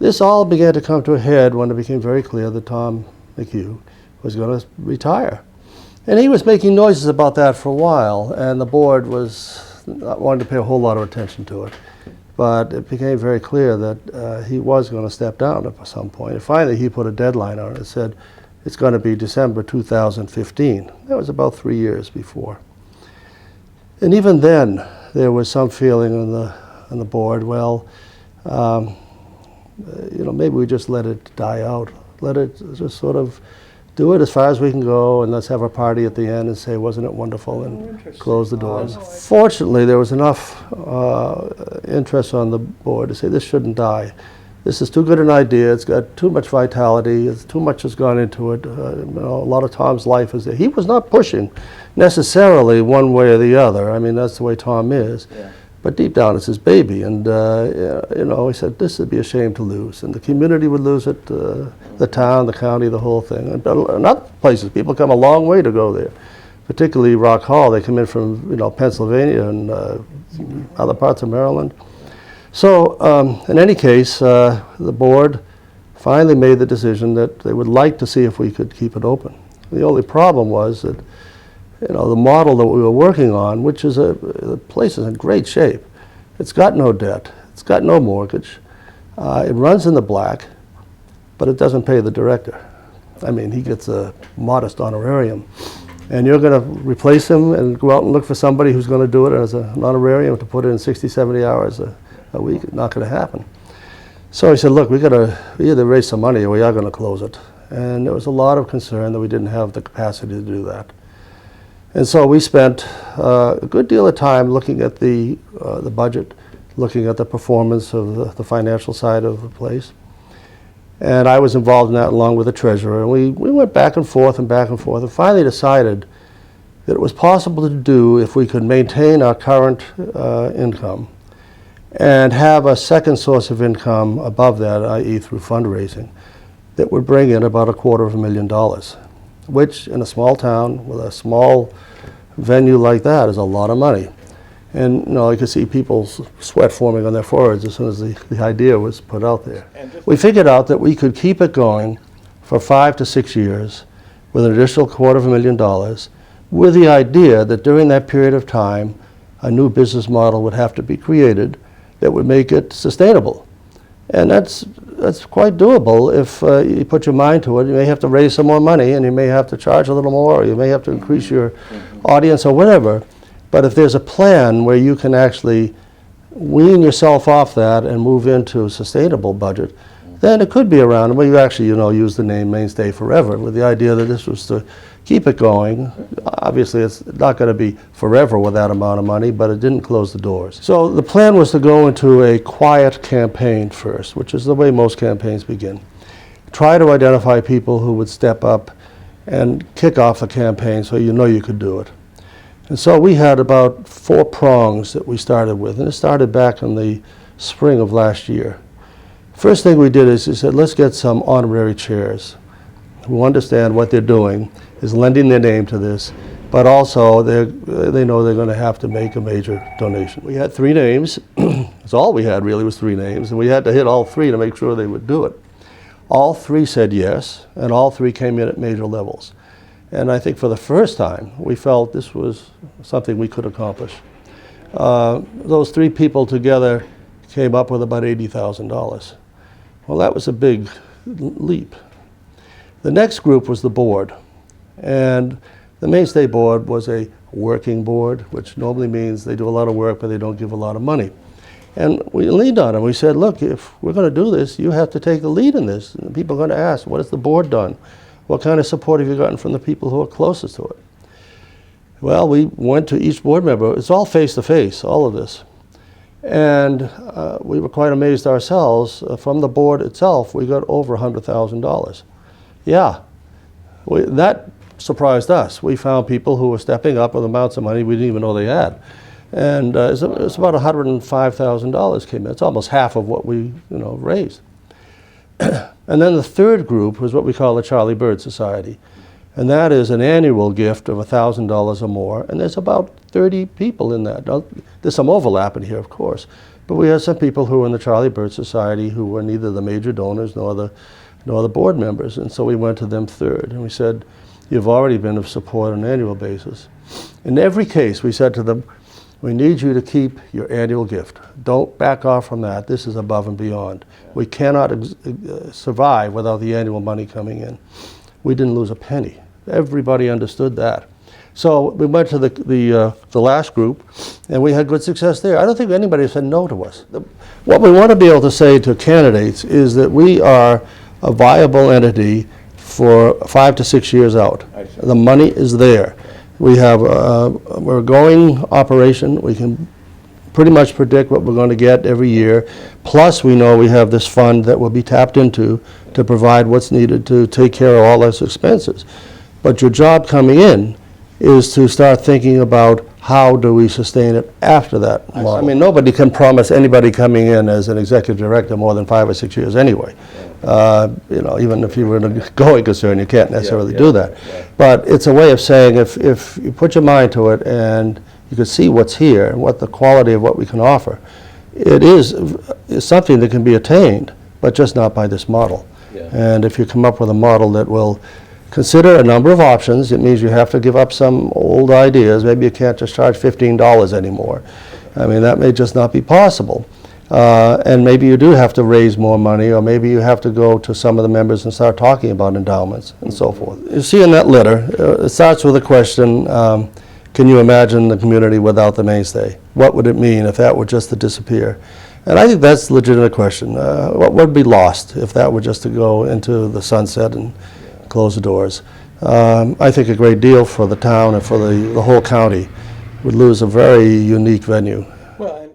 This all began to come to a head when it became very clear that Tom McHugh was going to retire. And he was making noises about that for a while, and the board was not wanting to pay a whole lot of attention to it. But it became very clear that he was going to step down at some point. And finally, he put a deadline on it and said, it's going to be December 2015. That was about 3 years before. And even then, there was some feeling on the board, well, maybe we just let it die out. Let it just sort of do it as far as we can go, and let's have a party at the end and say, wasn't it wonderful, and close the doors. Fortunately, there was enough interest on the board to say this shouldn't die. This is too good an idea. It's got too much vitality. Too much has gone into it. A lot of Tom's life is there. He was not pushing necessarily one way or the other. I mean, that's the way Tom is. Yeah. But deep down, it's his baby. And, he said, this would be a shame to lose. And the community would lose it, the town, the county, the whole thing. And in other places, people come a long way to go there, particularly Rock Hall. They come in from, Pennsylvania and other parts of Maryland. So, in any case, the board finally made the decision that they would like to see if we could keep it open. The only problem was that the model that we were working on, which is the place is in great shape. It's got no debt. It's got no mortgage. It runs in the black, but it doesn't pay the director. I mean, he gets a modest honorarium. And you're going to replace him and go out and look for somebody who's going to do it as an honorarium to put in 60, 70 hours a week. It's not going to happen. So he said, look, we either raise some money or we are going to close it. And there was a lot of concern that we didn't have the capacity to do that. And so we spent a good deal of time looking at the budget, looking at the performance of the financial side of the place. And I was involved in that along with the treasurer. And we went back and forth and finally decided that it was possible to do if we could maintain our current income and have a second source of income above that, i.e. through fundraising, that would bring in about $250,000, which in a small town with a small venue like that is a lot of money. And you could see people's sweat forming on their foreheads as soon as the idea was put out there. We figured out that we could keep it going for 5 to 6 years with an additional $250,000 with the idea that during that period of time, a new business model would have to be created that would make it sustainable. And that's quite doable if you put your mind to it. You may have to raise some more money, and you may have to charge a little more, or you may have to increase your audience or whatever. But if there's a plan where you can actually wean yourself off that and move into a sustainable budget, then it could be around. Well, you actually, use the name Mainstay forever with the idea that this was to keep it going. Obviously, it's not going to be forever with that amount of money, but it didn't close the doors. So the plan was to go into a quiet campaign first, which is the way most campaigns begin. Try to identify people who would step up and kick off the campaign so you could do it. And so we had about 4 prongs that we started with, and it started back in the spring of last year. First thing we did is we said, let's get some honorary chairs who understand what they're doing, is lending their name to this, but also they know they're going to have to make a major donation. We had 3 names. That's all we had really was 3 names, and we had to hit all 3 to make sure they would do it. All 3 said yes, and all 3 came in at major levels. And I think for the first time, we felt this was something we could accomplish. Those 3 people together came up with about $80,000. Well, that was a big leap. The next group was the board. And the Mainstay board was a working board, which normally means they do a lot of work, but they don't give a lot of money. And we leaned on them. We said, look, if we're going to do this, you have to take the lead in this. And people are going to ask, what has the board done? What kind of support have you gotten from the people who are closest to it? Well, we went to each board member. It's all face-to-face, all of this. And we were quite amazed ourselves. From the board itself, we got over $100,000. Yeah, that surprised us. We found people who were stepping up with amounts of money we didn't even know they had. And it's about $105,000 came in. It's almost half of what we raised. And then the third group was what we call the Charlie Bird Society. And that is an annual gift of $1,000 or more, and there's about 30 people in that. Now, there's some overlap in here, of course, but we have some people who are in the Charlie Bird Society who were neither the major donors nor the board members, and so we went to them third, and we said, you've already been of support on an annual basis. In every case, we said to them, we need you to keep your annual gift. Don't back off from that. This is above and beyond. We cannot survive without the annual money coming in. We didn't lose a penny. Everybody understood that. So we went to the last group, and we had good success there. I don't think anybody said no to us. What we want to be able to say to candidates is that we are a viable entity for 5 to 6 years out. The money is there. We have we're a going operation. We can pretty much predict what we're going to get every year. Plus, we know we have this fund that will be tapped into to provide what's needed to take care of all those expenses. But your job coming in is to start thinking about how do we sustain it after that model. I mean, nobody can promise anybody coming in as an executive director more than 5 or 6 years anyway. You know, even if you were in a going concern, you can't necessarily do that. But it's a way of saying if you put your mind to it and you can see what's here and what the quality of what we can offer, it is something that can be attained, but just not by this model. And if you come up with a model that will consider a number of options, it means you have to give up some old ideas. Maybe you can't just charge $15 anymore. I mean, that may just not be possible. And maybe you do have to raise more money, or maybe you have to go to some of the members and start talking about endowments and so forth. You see in that letter, it starts with a question, can you imagine the community without the Mainstay? What would it mean if that were just to disappear? And I think that's a legitimate question. What would be lost if that were just to go into the sunset and close the doors? I think a great deal for the town and for the whole county. Would lose a very unique venue. Well,